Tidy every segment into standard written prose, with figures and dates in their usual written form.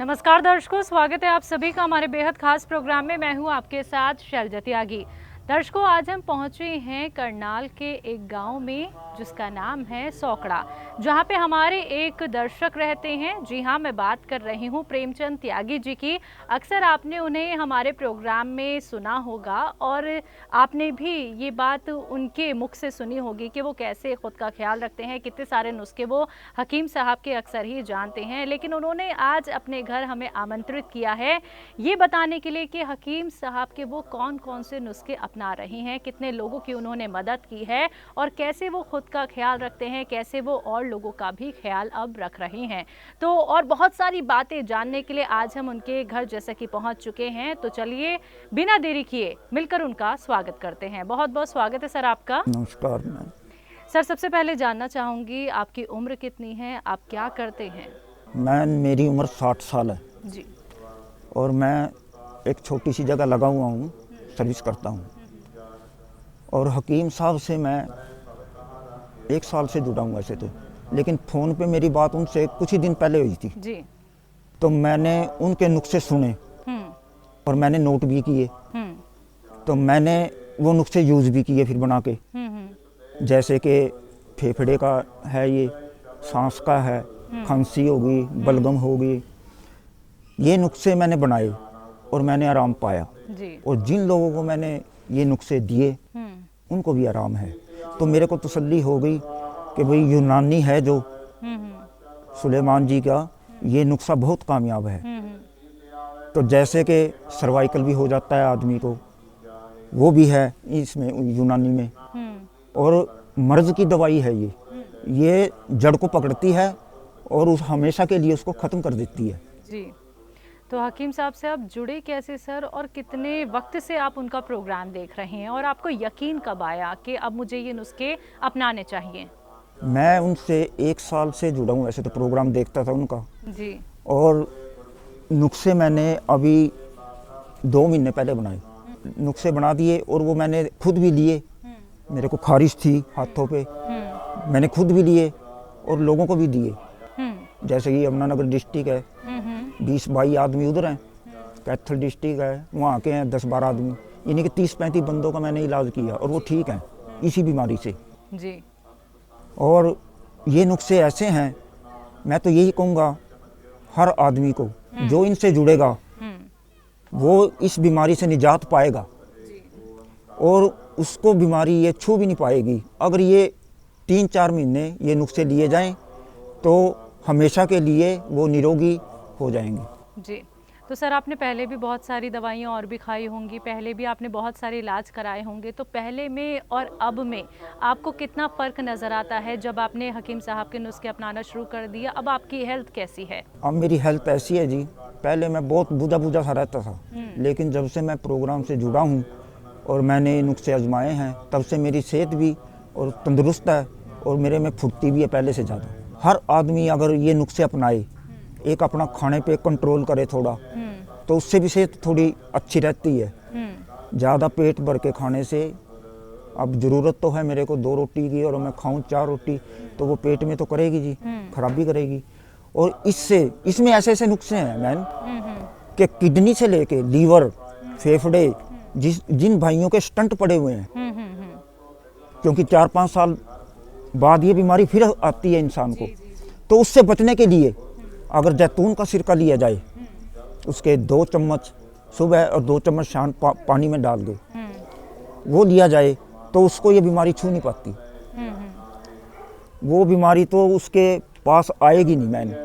नमस्कार दर्शकों, स्वागत है आप सभी का हमारे बेहद खास प्रोग्राम में। मैं हूं आपके साथ शैलजा त्यागी। दर्शकों, आज हम पहुंचे हैं करनाल के एक गांव में जिसका नाम है सौकड़ा, जहां पे हमारे एक दर्शक रहते हैं। जी हां, मैं बात कर रही हूं प्रेमचंद त्यागी जी की। अक्सर आपने उन्हें हमारे प्रोग्राम में सुना होगा और आपने भी ये बात उनके मुख से सुनी होगी कि वो कैसे खुद का ख्याल रखते हैं। कितने सारे नुस्खे वो हकीम साहब के अक्सर ही जानते हैं, लेकिन उन्होंने आज अपने घर हमें आमंत्रित किया है ये बताने के लिए कि हकीम साहब के वो कौन कौन से नुस्खे अपना रहे हैं, कितने लोगों की उन्होंने मदद की है और कैसे वो खुद का ख्याल रखते हैं, कैसे वो और लोगों का भी ख्याल अब रख रहे हैं। तो और बहुत सारी बातें जानने के लिए आज हम उनके घर जैसे कि पहुंच चुके हैं। तो चलिए बिना देरी किए मिलकर उनका स्वागत करते हैं। बहुत बहुत स्वागत है सर आपका। नमस्कार मैम। सर, सबसे पहले जानना चाहूँगी आपकी उम्र कितनी है, आप क्या करते हैं? मेरी उम्र 60 साल है जी। और मैं एक छोटी सी जगह लगा हुआ हूँ, सर्विस करता हूँ। और हकीम साहब से मैं 1 साल से जुड़ा हूँ वैसे तो, लेकिन फ़ोन पे मेरी बात उनसे कुछ ही दिन पहले हुई थी। जी। तो मैंने उनके नुस्खे सुने और मैंने नोट भी किए। तो मैंने वो नुस्खे यूज़ भी किए फिर बना के, जैसे कि फेफड़े का है, ये सांस का है, खांसी होगी, बलगम होगी, ये नुस्खे मैंने बनाए और मैंने आराम पाया। जी। और जिन लोगों को मैंने ये नुस्खे दिए उनको भी आराम है। तो मेरे को तसल्ली हो गई कि भाई यूनानी है जो सुलेमान जी का, ये नुस्खा बहुत कामयाब है। तो जैसे कि सर्वाइकल भी हो जाता है आदमी को, वो भी है इसमें यूनानी में। और मर्ज की दवाई है ये जड़ को पकड़ती है और उस हमेशा के लिए उसको ख़त्म कर देती है। जी। तो हकीम साहब से आप जुड़े कैसे सर, और कितने वक्त से आप उनका प्रोग्राम देख रहे हैं और आपको यकीन कब आया कि अब मुझे ये नुस्खे अपनाने चाहिए? मैं उनसे 1 साल से जुड़ा हूँ, वैसे तो प्रोग्राम देखता था उनका। जी। और नुस्खे मैंने अभी 2 महीने पहले बनाए, नुस्खे बना दिए और वो मैंने खुद भी लिए। मेरे को खारिश थी हाथों पे, मैंने खुद भी लिए और लोगों को भी दिए। जैसे कि यमुनानगर डिस्ट्रिक्ट है, 20-22 आदमी उधर हैं। कैथल डिस्ट्रिक्ट है, वहाँ के हैं 10-12 आदमी, यानी कि 30-35 बंदों का मैंने इलाज किया और वो ठीक हैं इसी बीमारी से। जी। और ये नुस्खे ऐसे हैं, मैं तो यही कहूँगा हर आदमी को जो इनसे जुड़ेगा वो इस बीमारी से निजात पाएगा और उसको बीमारी ये छू भी नहीं पाएगी। अगर ये 3-4 महीने ये नुस्खे लिए जाएं तो हमेशा के लिए वो निरोगी हो जाएंगे। जी। तो सर, आपने पहले भी बहुत सारी दवाइयाँ और भी खाई होंगी, पहले भी आपने बहुत सारे इलाज कराए होंगे, तो पहले में और अब में आपको कितना फ़र्क नज़र आता है? जब आपने हकीम साहब के नुस्खे अपनाना शुरू कर दिया, अब आपकी हेल्थ कैसी है? अब मेरी हेल्थ ऐसी है जी, पहले मैं बहुत बुझा सा रहता था, लेकिन जब से मैं प्रोग्राम से जुड़ा हूँ और मैंने नुस्खे आजमाए हैं, तब से मेरी सेहत भी और तंदुरुस्त है और मेरे में फुर्ती भी है पहले से ज़्यादा। हर आदमी अगर ये नुस्खे अपनाए, एक अपना खाने पे कंट्रोल करे थोड़ा, तो उससे भी सेहत थोड़ी अच्छी रहती है। ज़्यादा पेट भर के खाने से, अब ज़रूरत तो है मेरे को 2 रोटी की और मैं खाऊं 4 रोटी, तो वो पेट में तो करेगी जी, खराबी करेगी। और इसमें ऐसे ऐसे नुस्खे हैं मैन कि किडनी से लेके लीवर, फेफड़े, जिन भाइयों के स्टंट पड़े हुए हैं, क्योंकि 4-5 साल बाद ये बीमारी फिर आती है इंसान को, तो उससे बचने के लिए अगर जैतून का सिरका लिया जाए, उसके 2 चम्मच सुबह और 2 चम्मच शाम पानी में डाल दो, वो लिया जाए तो उसको ये बीमारी छू नहीं पाती। वो बीमारी तो उसके पास आएगी नहीं मैंने,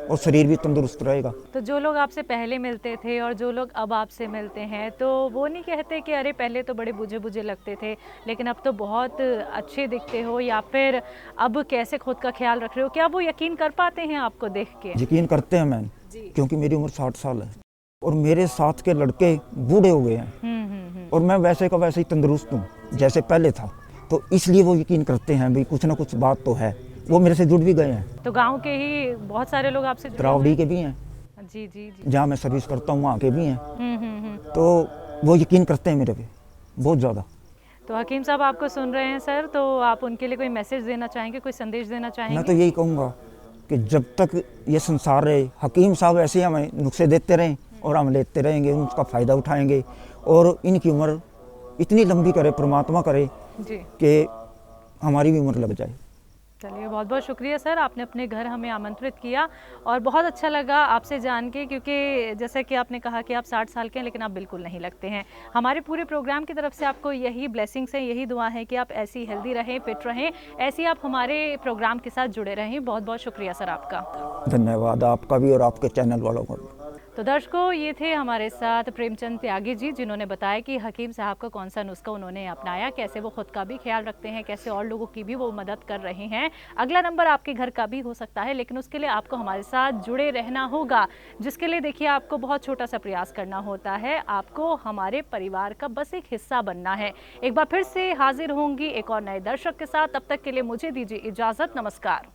और शरीर भी तंदुरुस्त रहेगा। तो जो लोग आपसे पहले मिलते थे और जो लोग अब आपसे मिलते हैं, तो वो नहीं कहते कि अरे पहले तो बड़े बुझे बुझे लगते थे लेकिन अब तो बहुत अच्छे दिखते हो, या फिर अब कैसे खुद का ख्याल रख रहे हो? क्या वो यकीन कर पाते हैं आपको देख के? यकीन करते हैं मैन, क्योंकि मेरी उम्र 60 साल है और मेरे साथ के लड़के बूढ़े हो गए हैं और मैं वैसे का वैसे ही तंदुरुस्त हूँ जैसे पहले था। तो इसलिए वो यकीन करते हैं भाई कुछ ना कुछ बात तो है। वो मेरे से जुड़ भी गए हैं। तो गांव के ही बहुत सारे लोग आपसे जुड़े त्रावड़ी हुए के भी हैं, हैं? जी जी जी। जहाँ मैं सर्विस करता हूँ वहाँ के भी हैं। तो वो यकीन करते हैं मेरे पे बहुत ज़्यादा। तो हकीम साहब आपको सुन रहे हैं सर, तो आप उनके लिए कोई मैसेज देना चाहेंगे, कोई संदेश देना चाहेंगे? मैं तो यही कहूँगा कि जब तक ये संसार रहे, हकीम साहब ऐसे हमें नुस्खे देते रहें और हम लेते रहेंगे, उसका फ़ायदा उठाएंगे और इनकी उम्र इतनी लंबी करे परमात्मा करे जी। कि हमारी भी उम्र लग जाए। चलिए, बहुत बहुत शुक्रिया सर, आपने अपने घर हमें आमंत्रित किया और बहुत अच्छा लगा आपसे जान के, क्योंकि जैसे कि आपने कहा कि आप 60 साल के हैं लेकिन आप बिल्कुल नहीं लगते हैं। हमारे पूरे प्रोग्राम की तरफ से आपको यही ब्लेसिंग्स हैं, यही दुआ है कि आप ऐसी हेल्दी रहें, फिट रहें, ऐसे आप हमारे प्रोग्राम के साथ जुड़े रहें। बहुत बहुत शुक्रिया सर आपका। धन्यवाद आपका भी और आपके चैनल वालों का भी। तो दर्शकों, ये थे हमारे साथ प्रेमचंद त्यागी जी, जिन्होंने बताया कि हकीम साहब का कौन सा नुस्खा उन्होंने अपनाया, कैसे वो खुद का भी ख्याल रखते हैं, कैसे और लोगों की भी वो मदद कर रहे हैं। अगला नंबर आपके घर का भी हो सकता है, लेकिन उसके लिए आपको हमारे साथ जुड़े रहना होगा, जिसके लिए देखिए आपको बहुत छोटा सा प्रयास करना होता है। आपको हमारे परिवार का बस एक हिस्सा बनना है। एक बार फिर से हाजिर होंगी एक और नए दर्शक के साथ, तब तक के लिए मुझे दीजिए इजाज़त। नमस्कार।